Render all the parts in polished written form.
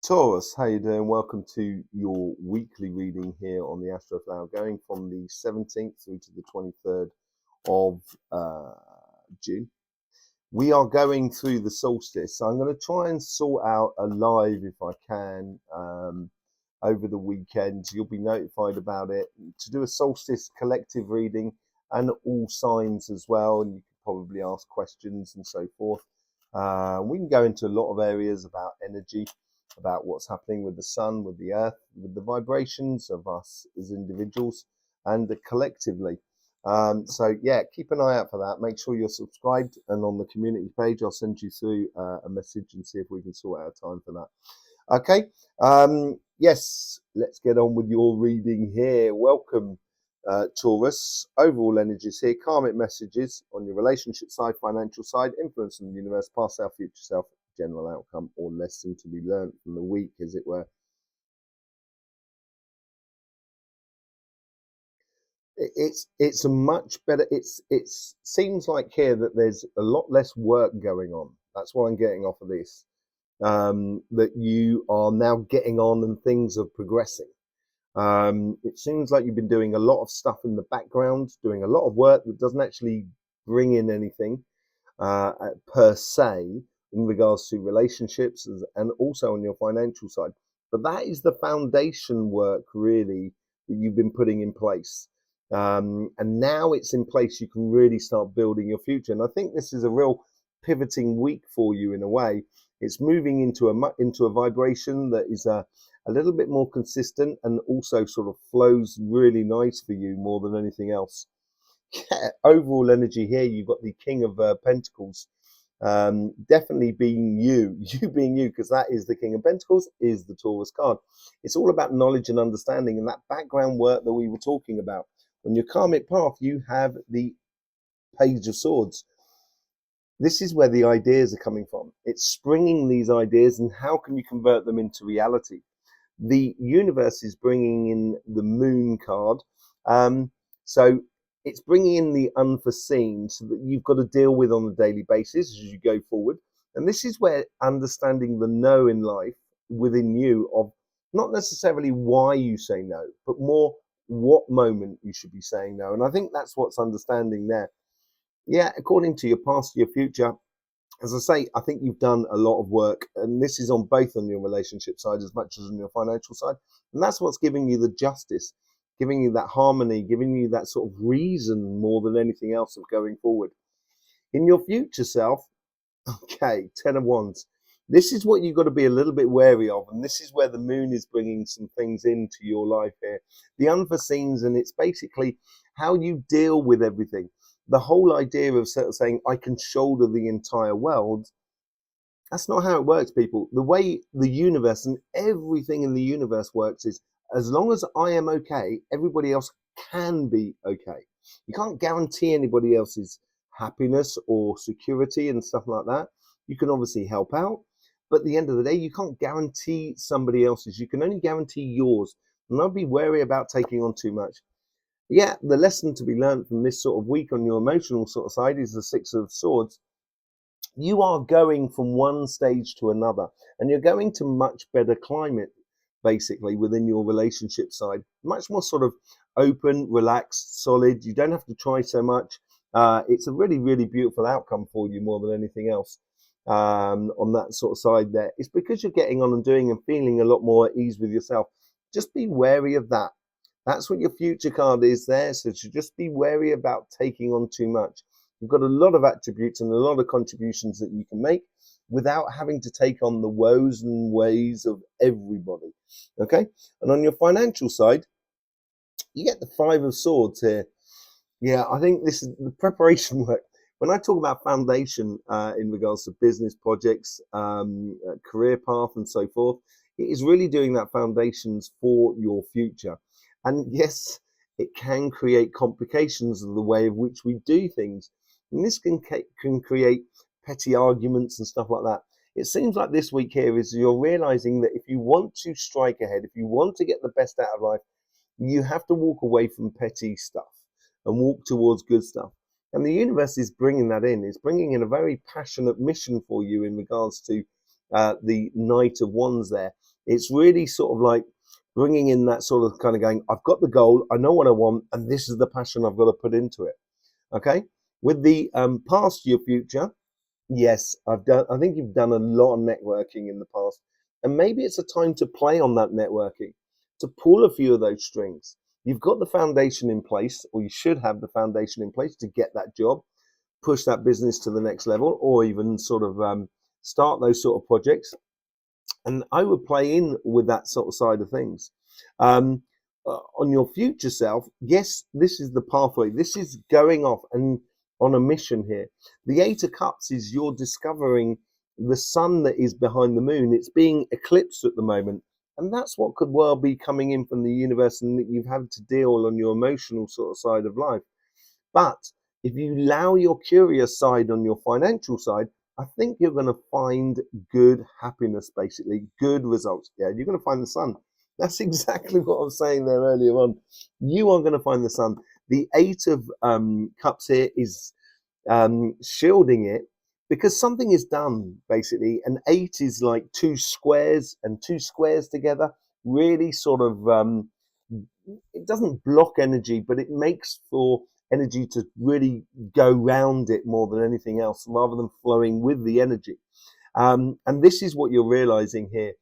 Taurus, how you doing? Welcome to your weekly reading here on the Astroflower, going from the 17th through to the 23rd of June. We are going through the solstice, so I'm going to try and sort out a live if I can over the weekend. You'll be notified about it, to do a solstice collective reading and all signs as well, and you can probably ask questions and so forth. We can go into a lot of areas about energy, about what's happening with the sun, with the earth, with the vibrations of us as individuals and collectively. So yeah, keep an eye out for that. Make sure you're subscribed, and on the community page, I'll send you through a message and see if we can sort out a time for that. Okay. Yes, let's get on with your reading here. Welcome, Taurus. Overall energies here, karmic messages on your relationship side, financial side, influence in the universe, past self, future self, general outcome or lesson to be learned from the week, as it were. It's a much better. It seems like here that there's a lot less work going on. That's what I'm getting off of this. That you are now getting on and things are progressing. It seems like you've been doing a lot of stuff in the background, doing a lot of work that doesn't actually bring in anything per se in regards to relationships and also on your financial side. But that is the foundation work really that you've been putting in place. And now it's in place, you can really start building your future. And I think this is a real pivoting week for you in a way. It's moving into a vibration that is a little bit more consistent and also sort of flows really nice for you more than anything else. Yeah, overall energy here, you've got the King of Pentacles, definitely being you, you being you, because that is the King of Pentacles, is the Taurus card. It's all about knowledge and understanding and that background work that we were talking about. On your karmic path, you have the Page of Swords. This is where the ideas are coming from. It's springing these ideas and how can you convert them into reality? The universe is bringing in the Moon card. So it's bringing in the unforeseen so that you've got to deal with on a daily basis as you go forward. And this is where understanding the no in life within you, of not necessarily why you say no, but more what moment you should be saying no. And I think that's what's understanding there. Yeah, according to your past, your future, as I say, I think you've done a lot of work, and this is on both on your relationship side as much as on your financial side. And that's what's giving you the justice, giving you that harmony, giving you that sort of reason more than anything else of going forward. In your future self, okay, Ten of Wands. This is what you've got to be a little bit wary of, and this is where the moon is bringing some things into your life here. The unforeseens, and it's basically how you deal with everything. The whole idea of sort of saying, I can shoulder the entire world, that's not how it works, people. The way the universe and everything in the universe works is, as long as I am okay, everybody else can be okay. You can't guarantee anybody else's happiness or security and stuff like that. You can obviously help out, but at the end of the day, you can't guarantee somebody else's. You can only guarantee yours. And I'd be wary about taking on too much. Yeah, the lesson to be learned from this sort of week on your emotional sort of side is the Six of Swords. You are going from one stage to another, and you're going to much better climate basically within your relationship side, much more sort of open, relaxed, solid. You don't have to try so much. It's a really, really beautiful outcome for you more than anything else. On that sort of side there, it's because you're getting on and doing and feeling a lot more at ease with yourself. Just be wary of that. That's what your future card is there. So to just be wary about taking on too much. You've got a lot of attributes and a lot of contributions that you can make without having to take on the woes and ways of everybody. Okay. And on your financial side, you get the Five of Swords here. Yeah, I think this is the preparation work. When I talk about foundation in regards to business projects, career path, and so forth, it is really doing that foundations for your future. And yes, it can create complications of the way of which we do things. And this can create petty arguments and stuff like that. It seems like this week here is you're realizing that if you want to strike ahead, if you want to get the best out of life, you have to walk away from petty stuff and walk towards good stuff. And the universe is bringing that in. It's bringing in a very passionate mission for you in regards to the Knight of Wands there. It's really sort of like bringing in that sort of kind of going, I've got the goal, I know what I want, and this is the passion I've got to put into it. Okay. With the past your future, yes, I think you've done a lot of networking in the past, and maybe it's a time to play on that networking, to pull a few of those strings. You've got the foundation in place, or you should have the foundation in place to get that job, push that business to the next level, or even sort of start those sort of projects. And I would play in with that sort of side of things. On your future self, yes, this is the pathway. This is going off and on a mission here. The Eight of Cups is you're discovering the sun that is behind the moon. It's being eclipsed at the moment. And that's what could well be coming in from the universe, and that you've had to deal on your emotional sort of side of life. But if you allow your curious side on your financial side, I think you're going to find good happiness, basically, good results. Yeah, you're going to find the sun. That's exactly what I was saying there earlier on. You are going to find the sun. The Eight of Cups here is shielding it because something is done, basically. An eight is like two squares, and two squares together really sort of, it doesn't block energy, but it makes for energy to really go round it more than anything else, rather than flowing with the energy. And this is what you're realizing here.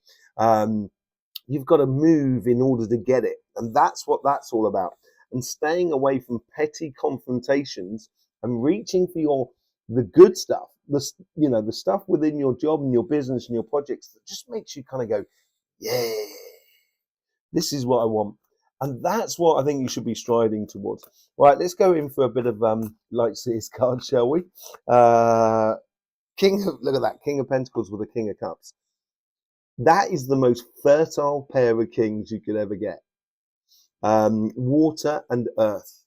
You've got to move in order to get it. And that's what that's all about. And staying away from petty confrontations and reaching for the good stuff, the stuff within your job and your business and your projects that just makes you kind of go, yeah, this is what I want. And that's what I think you should be striding towards. Right, let's go in for a bit of Light Seer's card, shall we? Look at that, King of Pentacles with a King of Cups. That is the most fertile pair of kings you could ever get. Water and earth.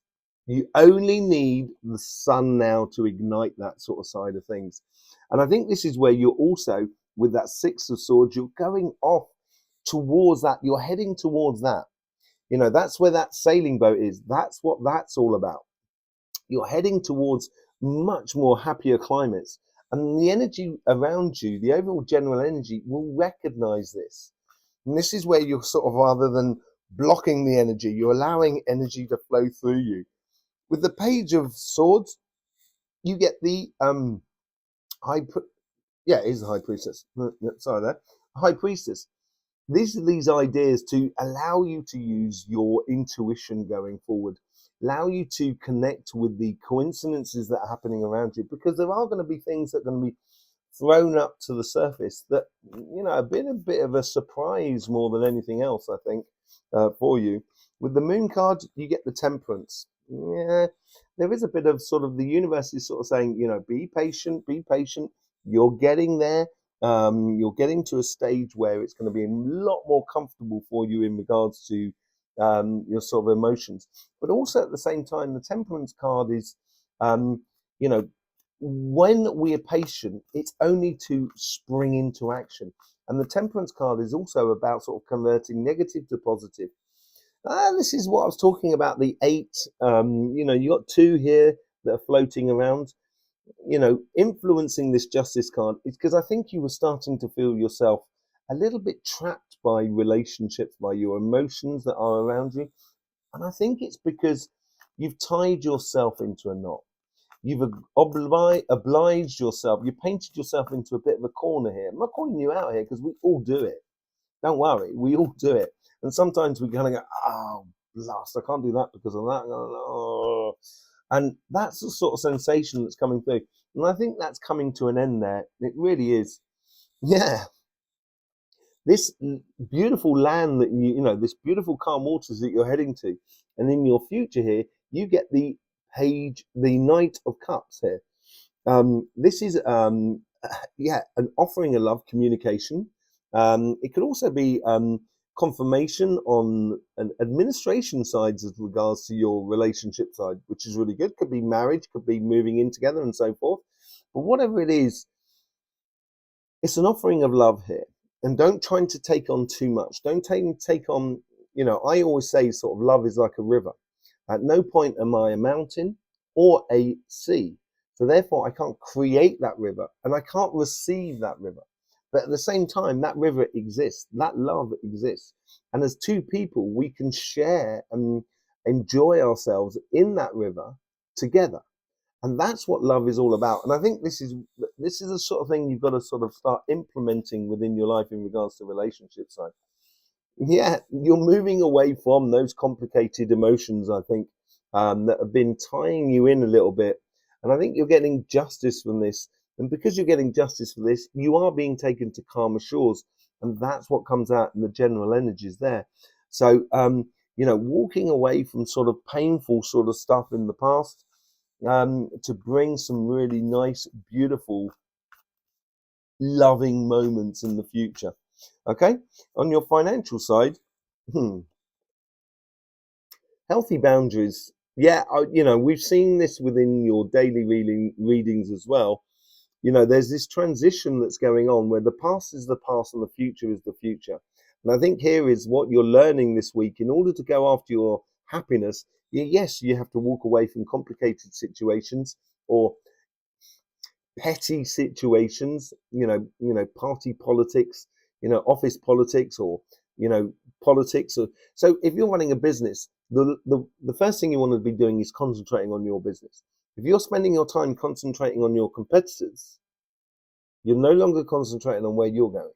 You only need the sun now to ignite that sort of side of things. And I think this is where you're also, with that Six of Swords, you're going off towards that. You're heading towards that. That's where that sailing boat is. That's what that's all about. You're heading towards much more happier climates. And the energy around you, the overall general energy, will recognize this. And this is where you're sort of, rather than blocking the energy, you're allowing energy to flow through you. With the Page of Swords, you get the it is the High Priestess. Sorry there. High Priestess. These are these ideas to allow you to use your intuition going forward, allow you to connect with the coincidences that are happening around you, because there are going to be things that are going to be thrown up to the surface that, have been a bit of a surprise more than anything else, I think, for you. With the Moon card, you get the Temperance. Yeah, there is a bit of sort of, the universe is sort of saying, be patient, be patient. You're getting there. You're getting to a stage where it's going to be a lot more comfortable for you in regards to your sort of emotions. But also at the same time, the Temperance card is, when we are patient, it's only to spring into action. And the Temperance card is also about sort of converting negative to positive. This is what I was talking about, the eight. You got two here that are floating around. Influencing this Justice card is because I think you were starting to feel yourself a little bit trapped by relationships, by your emotions that are around you. And I think it's because you've tied yourself into a knot. You've obliged yourself. You painted yourself into a bit of a corner here. I'm not calling you out here because we all do it. Don't worry, we all do it. And sometimes we kind of go, oh, blast, I can't do that because of that. Oh. And that's the sort of sensation that's coming through. And I think that's coming to an end there. It really is. Yeah. This beautiful land that this beautiful calm waters that you're heading to. And in your future here, you get the Knight of Cups here. This is, an offering of love, communication. It could also be confirmation on an administration sides as regards to your relationship side, which is really good. Could be marriage, could be moving in together and so forth. But whatever it is, it's an offering of love here. And don't try to take on too much. Don't take on, I always say sort of love is like a river. At no point am I a mountain or a sea. So therefore, I can't create that river and I can't receive that river. But at the same time, that river exists, that love exists. And as two people, we can share and enjoy ourselves in that river together. And that's what love is all about. And I think this is the sort of thing you've got to sort of start implementing within your life in regards to relationships. Like, yeah, you're moving away from those complicated emotions, I think, that have been tying you in a little bit. And I think you're getting justice from this. And because you're getting justice for this, you are being taken to calmer shores. And that's what comes out in the general energies there. So, walking away from sort of painful sort of stuff in the past, to bring some really nice, beautiful, loving moments in the future. Okay, on your financial side, healthy boundaries. Yeah, we've seen this within your daily readings as well. There's this transition that's going on where the past is the past and the future is the future. And I think here is what you're learning this week. In order to go after your happiness, yes, you have to walk away from complicated situations or petty situations, party politics, office politics, or politics. So if you're running a business, the first thing you want to be doing is concentrating on your business. If you're spending your time concentrating on your competitors, you're no longer concentrating on where you're going.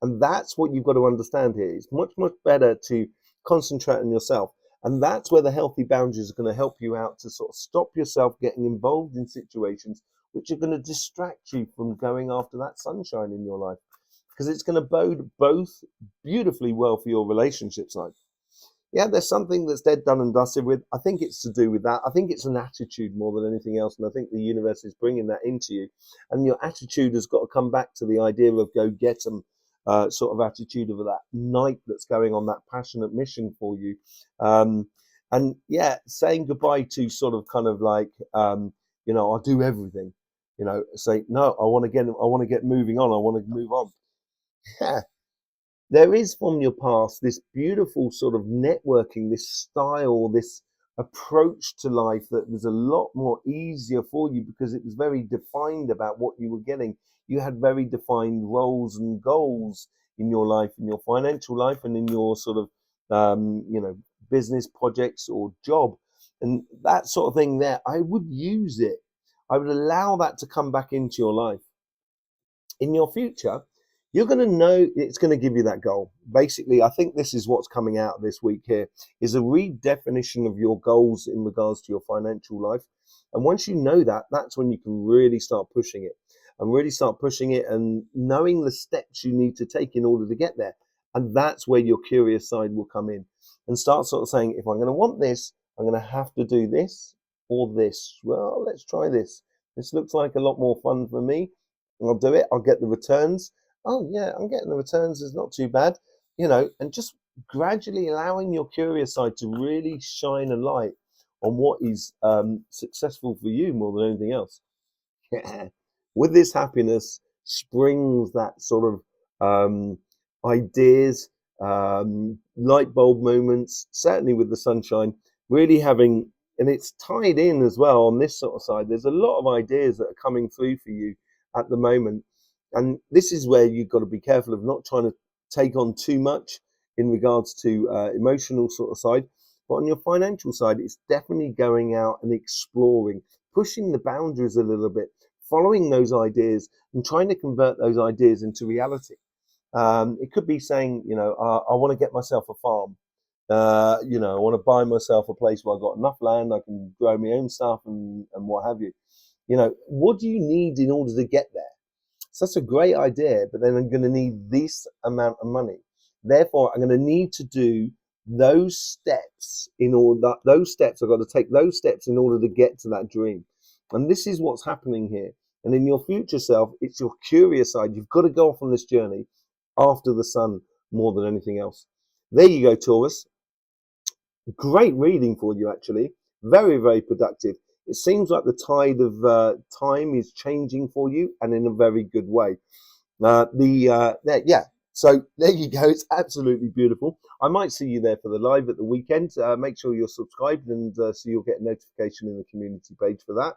And that's what you've got to understand here. It's much, much better to concentrate on yourself. And that's where the healthy boundaries are going to help you out to sort of stop yourself getting involved in situations which are going to distract you from going after that sunshine in your life. Because it's going to bode both beautifully well for your relationships life. Yeah, there's something that's dead, done, and dusted with. I think it's to do with that. I think it's an attitude more than anything else. And I think the universe is bringing that into you. And your attitude has got to come back to the idea of go get them. Sort of attitude of that night that's going on, that passionate mission for you, and yeah, saying goodbye to sort of kind of like I'll do everything, say no, I want to get moving on, I want to move on. Yeah, there is from your past this beautiful sort of networking, this style, this approach to life that was a lot more easier for you because it was very defined about what you were getting. You had very defined roles and goals in your life, in your financial life, and in your sort of, business projects or job. And that sort of thing there, I would use it. I would allow that to come back into your life. In your future, you're going to know it's going to give you that goal. Basically, I think this is what's coming out this week here, is a redefinition of your goals in regards to your financial life. And once you know that, that's when you can really start pushing it and knowing the steps you need to take in order to get there. And that's where your curious side will come in and start sort of saying, if I'm going to want this, I'm going to have to do this or this. Well, let's try this. This looks like a lot more fun for me. I'll do it. I'll get the returns. Oh yeah, I'm getting the returns. It's not too bad, and just gradually allowing your curious side to really shine a light on what is successful for you more than anything else. With this happiness springs that sort of ideas, light bulb moments, certainly with the sunshine, really having, and it's tied in as well on this sort of side. There's a lot of ideas that are coming through for you at the moment. And this is where you've got to be careful of not trying to take on too much in regards to emotional sort of side. But on your financial side, it's definitely going out and exploring, pushing the boundaries a little bit, following those ideas and trying to convert those ideas into reality. It could be saying, I want to get myself a farm. I want to buy myself a place where I've got enough land, I can grow my own stuff and what have you. What do you need in order to get there? So that's a great idea, but then I'm going to need this amount of money. Therefore, I'm going to need to do those steps in order. Those steps, I've got to take those steps in order to get to that dream. And this is what's happening here. And in your future self, it's your curious side. You've got to go off on this journey after the sun more than anything else. There you go, Taurus. Great reading for you, actually. Very, very productive. It seems like the tide of time is changing for you, and in a very good way. Yeah. So there you go. It's absolutely beautiful. I might see you there for the live at the weekend. Make sure you're subscribed, and so you'll get a notification in the community page for that.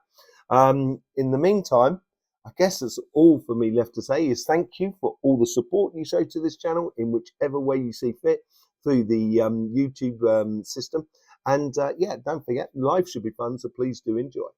In the meantime, I guess that's all for me left to say is thank you for all the support you show to this channel in whichever way you see fit through the YouTube system. And yeah, don't forget, life should be fun, so please do enjoy.